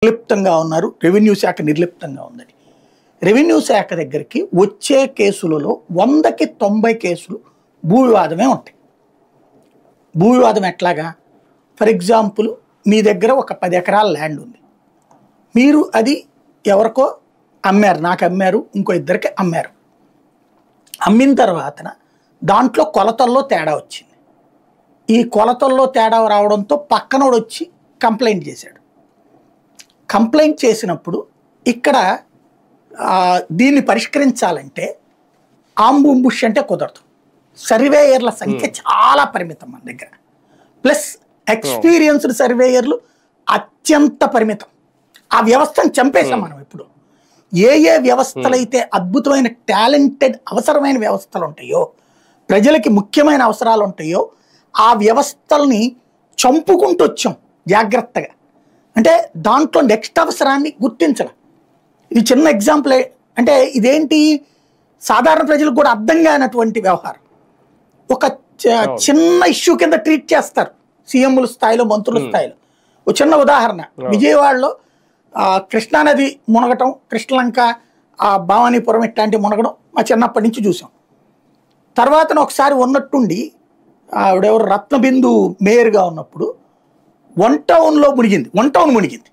నిర్లిప్తంగా ఉన్నారు, రెవెన్యూ శాఖ నిర్లిప్తంగా ఉందని. రెవెన్యూ శాఖ దగ్గరికి వచ్చే కేసులలో 100కి 90 కేసులు భూ వివాదమే ఉంటాయి. భూ వివాదం ఎట్లాగా? ఫర్ ఎగ్జాంపుల్, మీ దగ్గర ఒక 10 ఎకరాల ల్యాండ్ ఉంది, మీరు అది ఎవరికో అమ్మారు, నాకు అమ్మారు, ఇంకో ఇద్దరికి అమ్మారు. అమ్మిన తర్వాత దాంట్లో కొలతల్లో తేడా వచ్చింది. ఈ కొలతల్లో తేడా రావడంతో పక్కనోడు వచ్చి కంప్లైంట్ చేశాడు. కంప్లైంట్ చేసినప్పుడు ఇక్కడ దీన్ని పరిష్కరించాలంటే ఆంబుంబుష్ అంటే కుదరదు. సర్వేయర్ల సంఖ్య చాలా పరిమితం మన దగ్గర, ప్లస్ ఎక్స్పీరియన్స్డ్ సర్వేయర్లు అత్యంత పరిమితం. ఆ వ్యవస్థను చంపేశాం మనం. ఇప్పుడు ఏ ఏ వ్యవస్థలైతే అద్భుతమైన టాలెంటెడ్ అవసరమైన వ్యవస్థలు ఉంటాయో, ప్రజలకి ముఖ్యమైన అవసరాలు ఉంటాయో, ఆ వ్యవస్థల్ని చంపుకుంటూ వచ్చాం జాగ్రత్తగా. అంటే దాంట్లో నెక్స్ట్ అవసరాన్ని గుర్తించడం. ఇది చిన్న ఎగ్జాంపుల్. అంటే ఇదేంటి, సాధారణ ప్రజలకు కూడా అర్థం కానటువంటి వ్యవహారం. ఒక చిన్న ఇష్యూ కింద ట్రీట్ చేస్తారు సీఎంల స్థాయిలో, మంత్రుల స్థాయిలో. ఒక చిన్న ఉదాహరణ, విజయవాడలో కృష్ణానది మునగటం, కృష్ణలంక, భవానీపురం ఇట్లాంటివి మునగడం మా చిన్నప్పటి నుంచి చూసాం. తర్వాత ఒకసారి ఉన్నట్టుండి ఆవిడెవరు రత్నబిందు మేయర్గా ఉన్నప్పుడు వన్ టౌన్ మునిగింది.